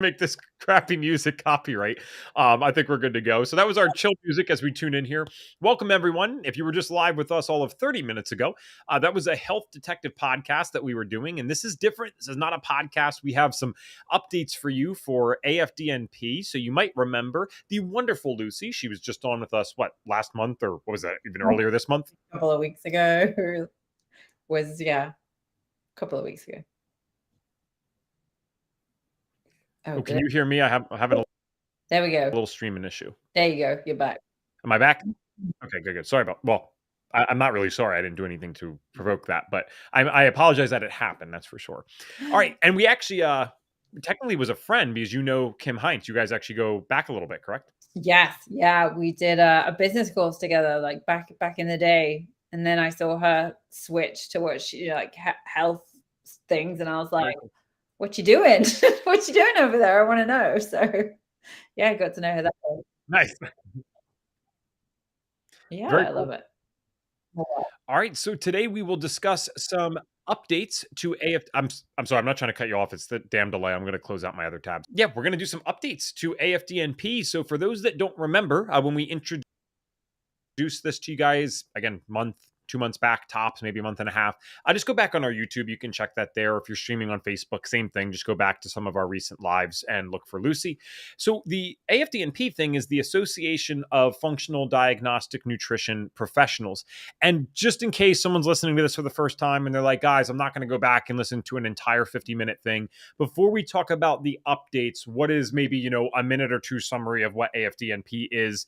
make this crappy music copyright. I think we're good to go. So that was our chill music as we tune in here. Welcome, everyone. If you were just live with us all of 30 minutes ago, that was a health detective podcast that we were doing. And this is different. This is not a podcast. We have some updates for you for AFDNP. So you might remember the wonderful Lucy. She was just on with us, last month, or what was that, even earlier this month? A couple of weeks ago. A couple of weeks ago. Oh, can you hear me? I'm having there we go. A little streaming issue. There you go. You're back. Am I back? Okay, good. Sorry about. Well, I'm not really sorry. I didn't do anything to provoke that, but I apologize that it happened. That's for sure. All right, and we actually technically was a friend because you know Kim Heinz. You guys actually go back a little bit, correct? Yes, yeah, we did a business course together, like back in the day, and then I saw her switch to what she like health things, and I was like, "What you doing? What you doing over there? I want to know." So, yeah, I got to know her that way. Nice. Yeah, I love it. All right, so today we will discuss some updates to I'm sorry, I'm not trying to cut you off. It's the damn delay. I'm going to close out my other tabs. Yeah, we're going to do some updates to AFDNP. So for those that don't remember, when we introduced this to you guys, again, 2 months back, tops, maybe a month and a half. Just go back on our YouTube. You can check that there. If you're streaming on Facebook, same thing. Just go back to some of our recent lives and look for Lucy. So the AFDNP thing is the Association of Functional Diagnostic Nutrition Professionals. And just in case someone's listening to this for the first time and they're like, guys, I'm not going to go back and listen to an entire 50-minute thing. Before we talk about the updates, what is maybe, a minute or two summary of what AFDNP is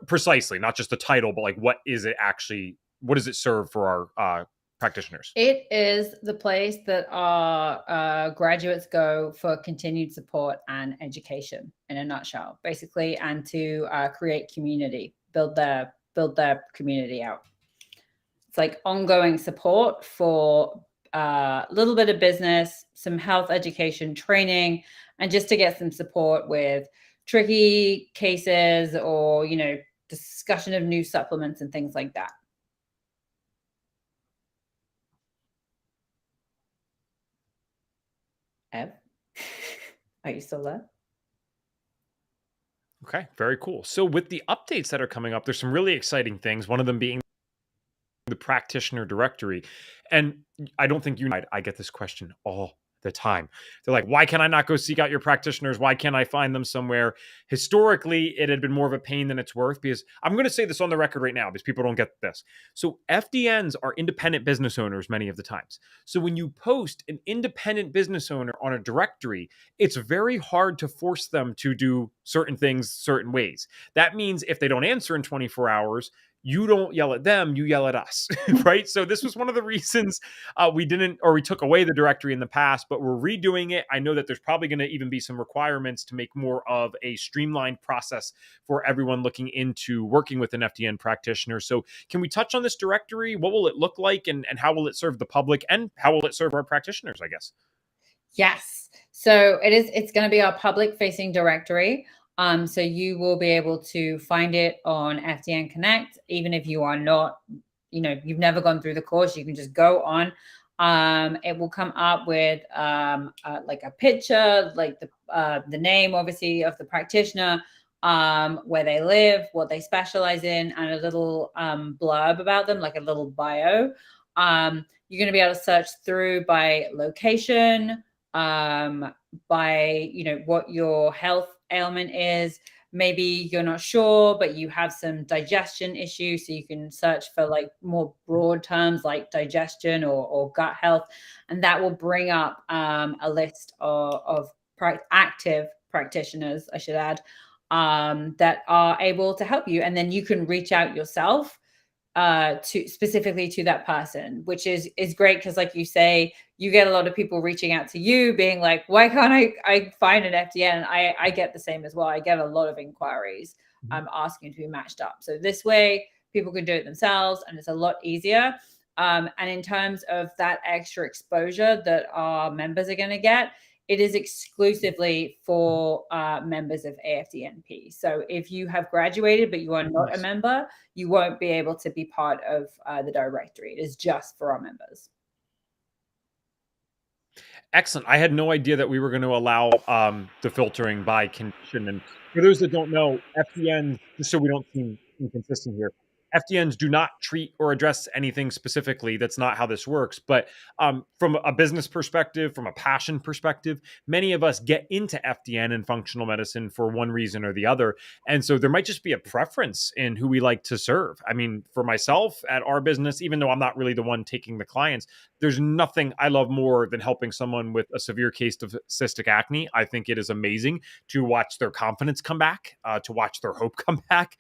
precisely, not just the title, but like what does it serve for our practitioners? It is the place that our graduates go for continued support and education, in a nutshell, basically, and to create community, build their community out. It's like ongoing support for a little bit of business, some health education training, and just to get some support with tricky cases or, discussion of new supplements and things like that. Ev, are you still there? Okay, very cool. So with the updates that are coming up, there's some really exciting things. One of them being the practitioner directory. And I don't think I get this question all the time. They're like, why can I not go seek out your practitioners? Why can't I find them somewhere? Historically, it had been more of a pain than it's worth, because I'm going to say this on the record right now because people don't get this. So FDNs are independent business owners many of the times. So when you post an independent business owner on a directory, it's very hard to force them to do certain things certain ways. That means if they don't answer in 24 hours, you don't yell at them, you yell at us, right? So this was one of the reasons we took away the directory in the past, but we're redoing it. I know that there's probably going to even be some requirements to make more of a streamlined process for everyone looking into working with an FDN practitioner. So can we touch on this directory? What will it look like, and how will it serve the public, and how will it serve our practitioners, I guess? Yes. So it's going to be our public facing directory. So you will be able to find it on FDN Connect, even if you are not, you've never gone through the course, you can just go on. It will come up with like a picture, like the name, obviously, of the practitioner, where they live, what they specialize in, and a little blurb about them, like a little bio. You're going to be able to search through by location, by what your health ailment is. Maybe you're not sure, but you have some digestion issues, so you can search for like more broad terms like digestion or gut health, and that will bring up a list of active practitioners, I should add, that are able to help you. And then you can reach out yourself to specifically to that person, which is great, because like you say, you get a lot of people reaching out to you being like, why can't I find an FDN? I get the same as well. I get a lot of inquiries asking to be matched up. So this way people can do it themselves, and it's a lot easier. And in terms of that extra exposure that our members are going to get, it is exclusively for members of AFDNP. So if you have graduated but you are not a member, you won't be able to be part of the directory. It is just for our members. Excellent. I had no idea that we were going to allow the filtering by condition. And for those that don't know, FDNs, just so we don't seem inconsistent here, FDNs do not treat or address anything specifically. That's not how this works. But from a business perspective, from a passion perspective, many of us get into FDN and functional medicine for one reason or the other. And so there might just be a preference in who we like to serve. I mean, for myself at our business, even though I'm not really the one taking the clients, there's nothing I love more than helping someone with a severe case of cystic acne. I think it is amazing to watch their confidence come back, to watch their hope come back.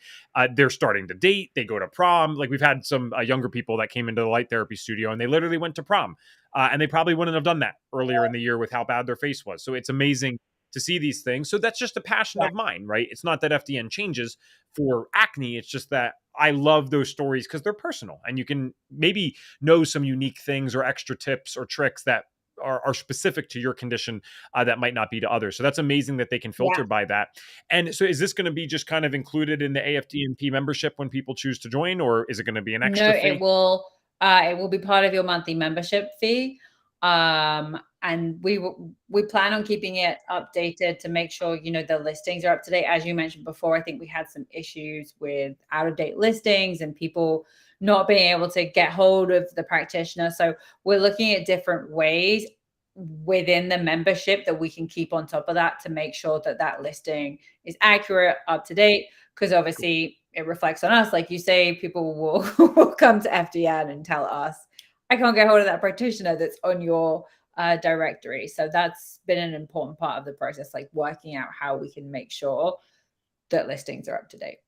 They're starting to date, they go to prom. Like we've had some younger people that came into the light therapy studio and they literally went to prom. And they probably wouldn't have done that earlier in the year with how bad their face was. So it's amazing to see these things. So that's just a passion Yeah. of mine, right? It's not that FDN changes for acne. It's just that I love those stories because they're personal and you can maybe know some unique things or extra tips or tricks that are specific to your condition that might not be to others. So that's amazing that they can Yeah. filter by that. And so is this going to be just kind of included in the AFDNP membership when people choose to join, or is it going to be an No, extra fee? it will be part of your monthly membership fee. And we plan on keeping it updated to make sure, you know, the listings are up to date. As you mentioned before, I think we had some issues with out of date listings and people not being able to get hold of the practitioner. So we're looking at different ways within the membership that we can keep on top of that to make sure that that listing is accurate, up to date, because Cool. obviously it reflects on us. Like you say, people will come to FDN and tell us, I can't get hold of that practitioner that's on your directory. So that's been an important part of the process, like working out how we can make sure that listings are up to date.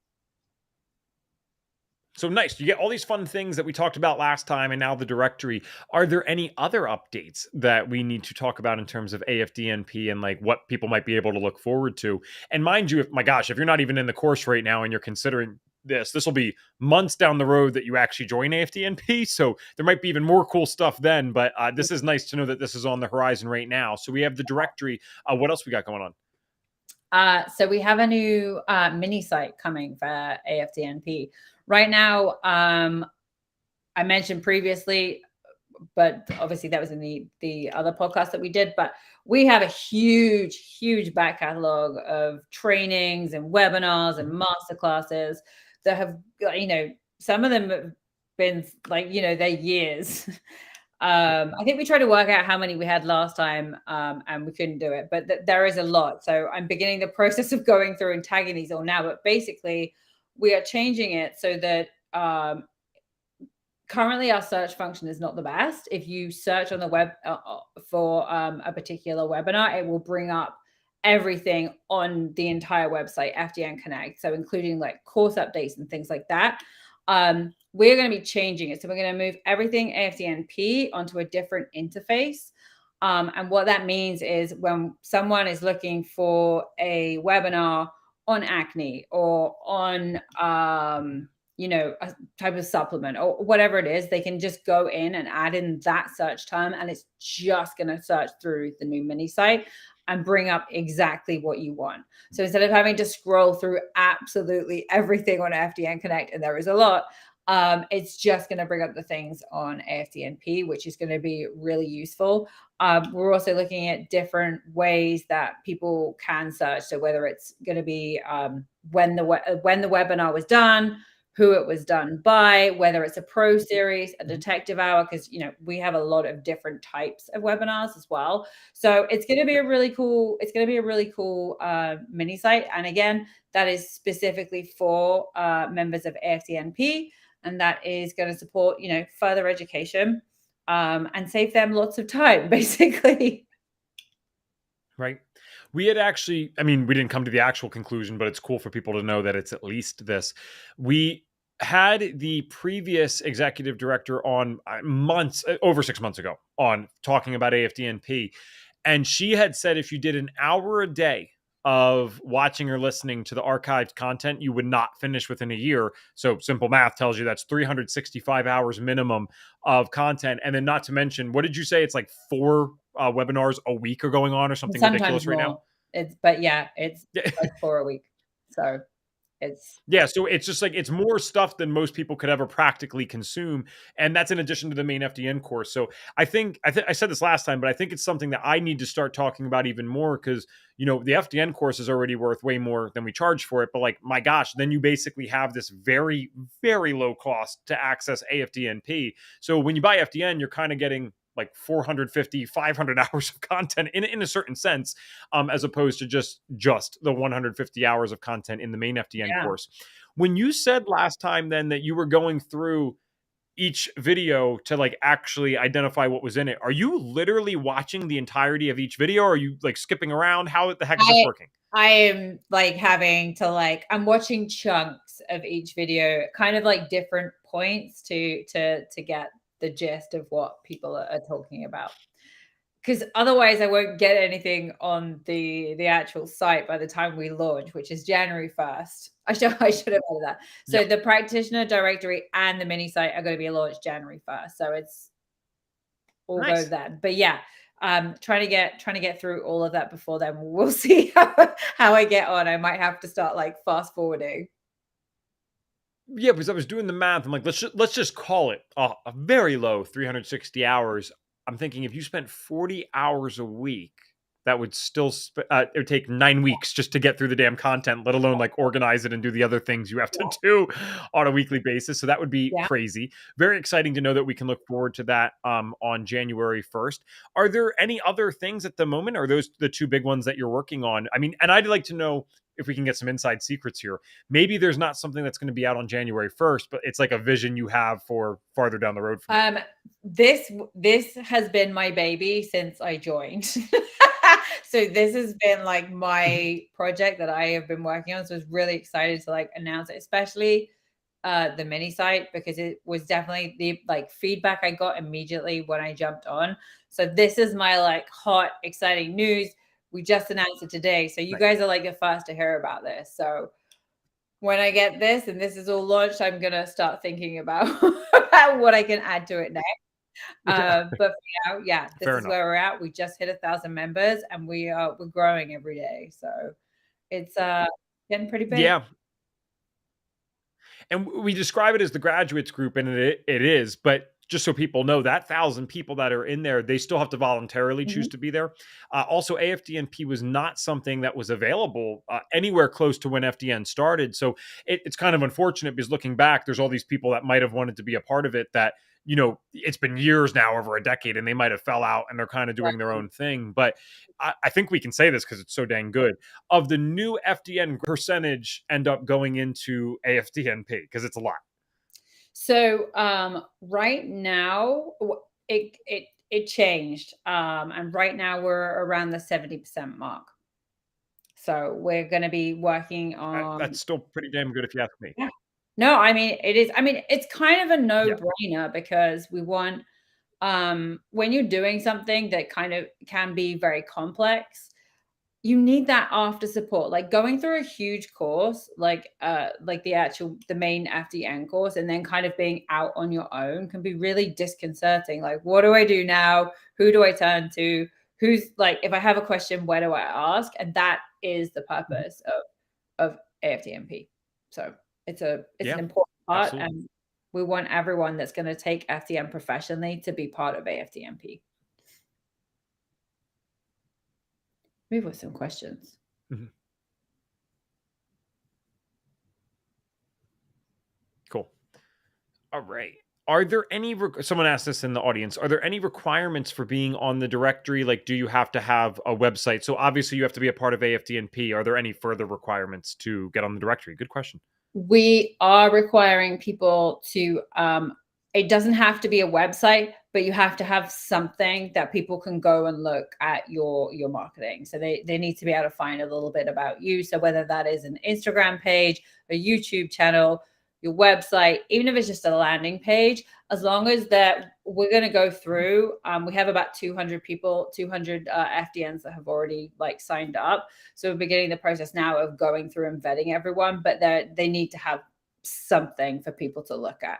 So nice. You get all these fun things that we talked about last time and now the directory. Are there any other updates that we need to talk about in terms of AFDNP and like what people might be able to look forward to? And mind you, if my gosh, if you're not even in the course right now and you're considering this will be months down the road that you actually join AFDNP. So there might be even more cool stuff then. But this is nice to know that this is on the horizon right now. So we have the directory. What else we got going on? So we have a new mini site coming for AFDNP. Right now, I mentioned previously, but obviously that was in the other podcast that we did, but we have a huge back catalog of trainings and webinars and master classes that have, you know, some of them have been like, you know, they're years. I think we tried to work out how many we had last time, and we couldn't do it, but there is a lot. So I'm beginning the process of going through and tagging these all now, but basically we are changing it so that currently our search function is not the best. If you search on the web for a particular webinar, it will bring up everything on the entire website, FDN Connect. So including like course updates and things like that. We're going to be changing it. So we're going to move everything AFDNP onto a different interface. And what that means is when someone is looking for a webinar on acne or on you know, a type of supplement or whatever it is, they can just go in and add in that search term and it's just going to search through the new mini site and bring up exactly what you want. So instead of having to scroll through absolutely everything on FDN Connect, and there is a lot, it's just going to bring up the things on AFDNP, which is going to be really useful. We're also looking at different ways that people can search. So whether it's going to be when the webinar was done, who it was done by, whether it's a pro series, a detective hour, because you know we have a lot of different types of webinars as well. So it's going to be a really cool. It's going to be a really cool mini site, and again, that is specifically for members of AFDNP, and that is going to support you know further education and save them lots of time, basically. Right. We had actually, I mean, we didn't come to the actual conclusion, but it's cool for people to know that it's at least this. We had the previous executive director on months, over 6 months ago, on talking about AFDNP. And she had said if you did an hour a day of watching or listening to the archived content, you would not finish within a year. So simple math tells you that's 365 hours minimum of content. And then not to mention, what did you say? It's like four webinars a week are going on or something Sometimes ridiculous right now. more. But yeah, it's like 4 a week. So It's Yeah, so it's just like it's more stuff than most people could ever practically consume, and that's in addition to the main FDN course. So I said this last time, but I think it's something that I need to start talking about even more because the FDN course is already worth way more than we charge for it. But like my gosh, then you basically have this very very low cost to access AFDNP. So when you buy FDN, you're kind of getting like 450 500 hours of content in a certain sense, as opposed to just the 150 hours of content in the main FDN yeah. course. When you said last time then that you were going through each video to like actually identify what was in it, are you literally watching the entirety of each video? Or are you like skipping around? How the heck is this I working? I am like having to like I'm watching chunks of each video, kind of like different points to get the gist of what people are talking about. Because otherwise I won't get anything on the actual site by the time we launch, which is January 1st. I should have added that. So Yep. the practitioner directory and the mini site are going to be launched January 1st. So it's all go Nice. then. But yeah, trying to get through all of that before then. We'll see how I get on. I might have to start like fast forwarding. Yeah, because I was doing the math. I'm like, let's just call it a very low 360 hours. I'm thinking if you spent 40 hours a week, that would still it would take 9 weeks just to get through the damn content, let alone like organize it and do the other things you have to Yeah. do on a weekly basis. So that would be Yeah. crazy. Very exciting to know that we can look forward to that on January 1st. Are there any other things at the moment? Are those the two big ones that you're working on? I mean, and I'd like to know if we can get some inside secrets here. Maybe there's not something that's going to be out on January 1st, but it's like a vision you have for farther down the road from Um, this has been my baby since I joined. So this has been like that. Mhm. my project that I have been working on. So I was really excited to like announce it, especially the mini site, because it was definitely the like feedback I got immediately when I jumped on. So this is my like hot, exciting news. We just announced it today. So you Nice. guys are like the first to hear about this. So when I get this and this is all launched, I'm gonna start thinking about, about what I can add to it next. But for now, yeah, this Fair is enough. where we're at. We just hit 1,000 members, and we're growing every day. So it's getting pretty big. Yeah, and we describe it as the graduates group, and it is. But just so people know, that 1,000 people that are in there, they still have to voluntarily choose Mhm. to be there. Also, AFDNP was not something that was available anywhere close to when FDN started, so it's kind of unfortunate because looking back, there's all these people that might have wanted to be a part of it that it's been years now, over a decade, and they might have fell out and they're kind of doing their Exactly. own thing. But I think we can say this because it's so dang good. Of the new FDN percentage end up going into AFDNP because it's a lot. So right now, it changed, and right now we're around the 70% mark. So we're going to be working on. That's still pretty damn good if you ask me. Yeah. No, I mean, it is. I mean, it's kind of a Yeah. no-brainer because we want, when you're doing something that kind of can be very complex, you need that after support. Like going through a huge course, like the main FDN course, and then kind of being out on your own can be really disconcerting. Like, what do I do now? Who do I turn to? Who's like, if I have a question, where do I ask? And that is the Mhm. purpose of AFDNP. So it's an Yeah, important part, absolutely. and we want everyone that's going to take FDN professionally to be part of AFDNP. Move with some questions. Mhm. Cool. All right. Are there any someone asked this in the audience, are there any requirements for being on the directory? Like, do you have to have a website? So obviously you have to be a part of AFDNP. Are there any further requirements to get on the directory? Good question. We are requiring people to, it doesn't have to be a website, but you have to have something that people can go and look at your marketing. So they need to be able to find a little bit about you. So whether that is an Instagram page, a YouTube channel, your website, even if it's just a landing page, as long as that we're going to go through, we have about 200 people, 200 FDNs that have already like signed up. So we're beginning the process now of going through and vetting everyone, but they need to have something for people to look at.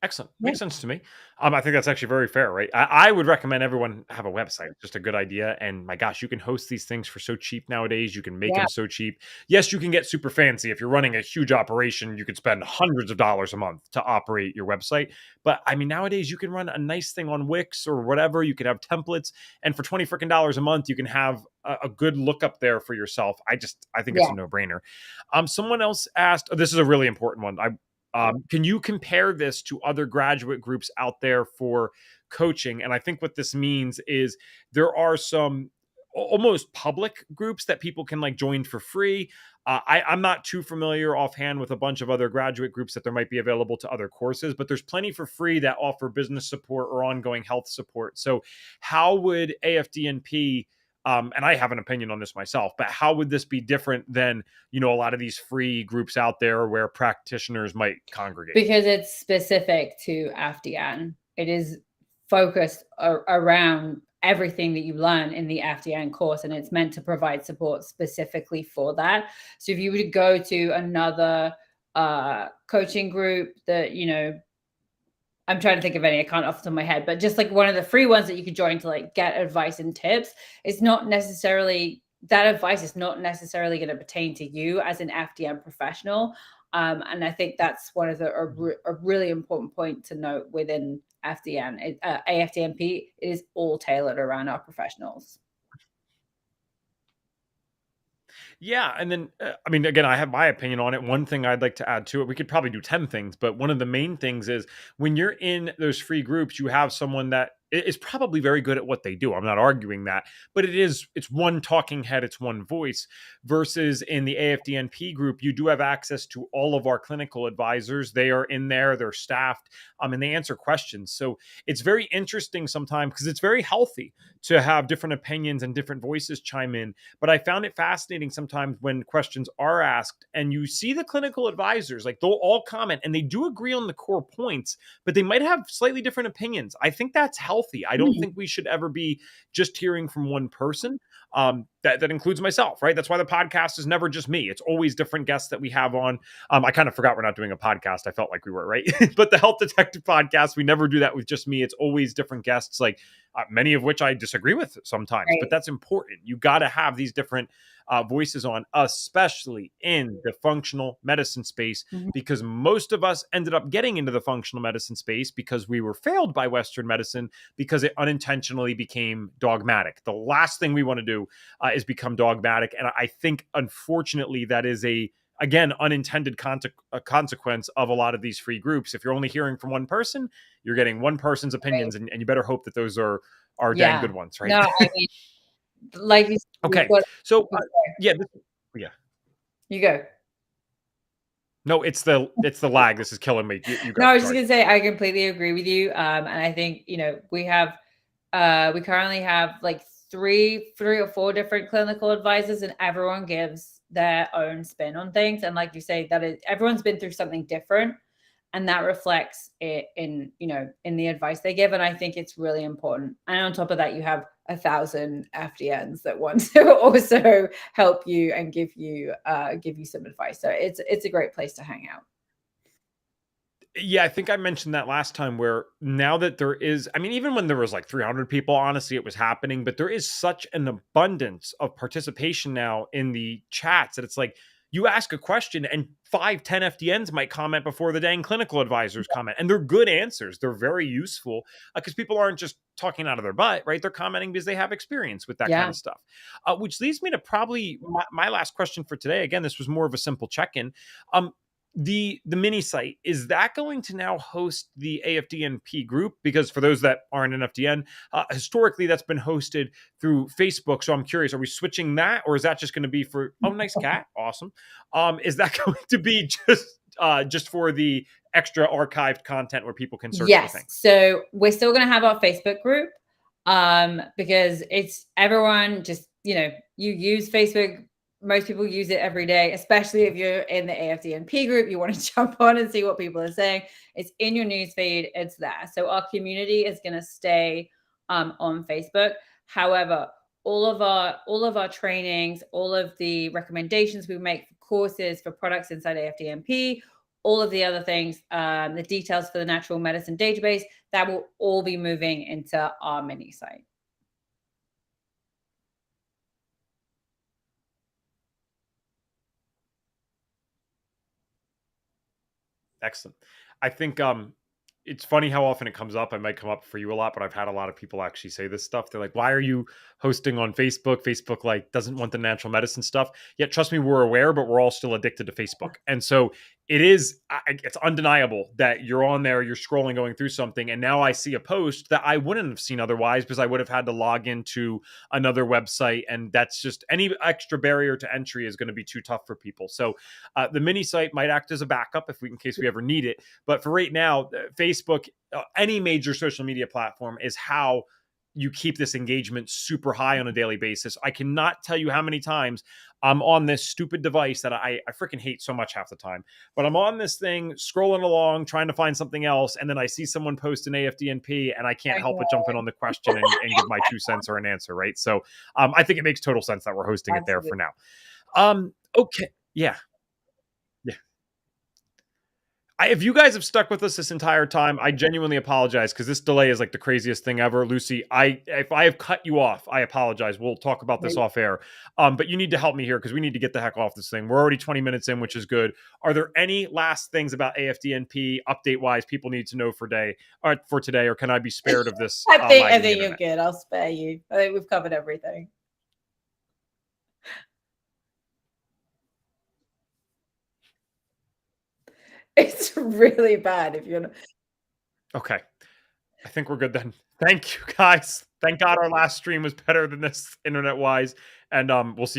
Excellent. Yeah. Makes sense to me. I think that's actually very fair, right? I would recommend everyone have a website. It's just a good idea. And my gosh, you can host these things for so cheap nowadays. You can make Yeah. them so cheap. Yes, you can get super fancy. If you're running a huge operation, you could spend hundreds of dollars a month to operate your website. But I mean, nowadays you can run a nice thing on Wix or whatever. You can have templates, and for 20 freaking dollars a month, you can have a good lookup there for yourself. I think it's Yeah. a no brainer. Someone else asked. Oh, this is a really important one. Can you compare this to other graduate groups out there for coaching? And I think what this means is there are some almost public groups that people can like join for free. I'm not too familiar offhand with a bunch of other graduate groups that there might be available to other courses, but there's plenty for free that offer business support or ongoing health support. So, how would AFDNP, and I have an opinion on this myself, but how would this be different than a lot of these free groups out there where practitioners might congregate? Because it's specific to FDN. It is focused around everything that you learn in the FDN course, and it's meant to provide support specifically for that. So if you were to go to another coaching group that, I'm trying to think of any, I can't off the top of my head, but just like one of the free ones that you could join to like get advice and tips, it's not necessarily that advice is not necessarily going to pertain to you as an FDN professional. And I think that's one of a really important point to note within FDN. AFDNP is all tailored around our professionals. Yeah, and then I mean, again, I have my opinion on it. One thing I'd like to add to it, we could probably do 10 things, but one of the main things is when you're in those free groups, you have someone that is probably very good at what they do. I'm not arguing that, but it's one talking head, it's one voice versus in the AFDNP group, you do have access to all of our clinical advisors. They are in there, they're staffed, and they answer questions. So it's very interesting sometimes because it's very healthy to have different opinions and different voices chime in. But I found it fascinating sometimes when questions are asked and you see the clinical advisors, like they'll all comment and they do agree on the core points, but they might have slightly different opinions. I think that's healthy. I don't Mhm. think we should ever be just hearing from one person. That includes myself, right? That's why the podcast is never just me. It's always different guests that we have on. I kind of forgot we're not doing a podcast. I felt like we were, right? But the Health Detective podcast, we never do that with just me. It's always different guests, like many of which I disagree with sometimes, but Right. that's important. You got to have these different voices on, especially in the functional medicine space, Mhm. because most of us ended up getting into the functional medicine space because we were failed by Western medicine because it unintentionally became dogmatic. The last thing we want to do is become dogmatic. And I think, unfortunately, that is again, unintended consequence of a lot of these free groups. If you're only hearing from one person, you're getting one person's Right. opinions, and you better hope that those are dang Yeah. good ones, right? No, I mean, like you said, you've Okay, got so yeah, yeah. you go. No, it's the lag. This is killing me. You No, go. I was just Sorry. gonna say I completely agree with you. And I think, we currently have like three or four different clinical advisors, and everyone gives their own spin on things. And like you say, that is everyone's been through something different, and that reflects it in, in the advice they give. And I think it's really important. And on top of that, you have 1,000 FDNs that want to also help you and give you some advice. So it's a great place to hang out. Yeah, I think I mentioned that last time where now that there is, I mean, even when there was like 300 people, honestly, it was happening, but there is such an abundance of participation now in the chats that it's like you ask a question and 5, 10 FDNs might comment before the dang clinical advisors comment. And they're good answers. They're very useful because people aren't just talking out of their butt, right? They're commenting because they have experience with that kind Yeah. of stuff. Which leads me to probably my last question for today. Again, this was more of a simple check in. Um, the mini site, is that going to now host the AFDNP group? Because for those that aren't an FDN, historically that's been hosted through Facebook. So I'm curious, are we switching that, or is that just going to be for? Oh, nice cat, awesome. Is that going to be just for the extra archived content where people can search for Yes. things? So we're still going to have our Facebook group, because it's everyone just, you use Facebook. Most people use it every day, especially if you're in the AFDNP group. You want to jump on and see what people are saying. It's in your newsfeed. It's there. So our community is going to stay on Facebook. However, all of our trainings, all of the recommendations we make for courses, for products inside AFDNP, all of the other things, the details for the natural medicine database, that will all be moving into our mini site. Excellent. I think it's funny how often it comes up. I might come up for you a lot, but I've had a lot of people actually say this stuff. They're like, "Why are you hosting on Facebook? Facebook like doesn't want the natural medicine stuff." Yet trust me, we're aware, but we're all still addicted to Facebook. And so it is it's undeniable that you're on there, you're scrolling going through something, and now I see a post that I wouldn't have seen otherwise because I would have had to log into another website, and that's just any extra barrier to entry is going to be too tough for people. So the mini site might act as a backup if we, in case we ever need it. But for right now, Facebook, any major social media platform is how you keep this engagement super high on a daily basis. I cannot tell you how many times I'm on this stupid device that I freaking hate so much half the time. But I'm on this thing scrolling along, trying to find something else. And then I see someone post an AFDNP and I can't I help but jump in know, on the question and give my 2 cents or an answer. Right. So I think it makes total sense that we're hosting it there absolutely. for now. Okay. Yeah. Yeah. If you guys have stuck with us this entire time, I genuinely apologize because this delay is like the craziest thing ever, Lucy. If I have cut you off, I apologize. We'll talk about this off air. But you need to help me here because we need to get the heck off this thing. We're already 20 minutes in, which is good. Are there any last things about AFDNP update wise people need to know for today, or can I be spared of this I lagging think you're internet? good. I'll spare you. I think we've covered everything. It's really bad if you're not. Okay, I think we're good then. Thank you guys. Thank God our last stream was better than this internet wise, and we'll see you.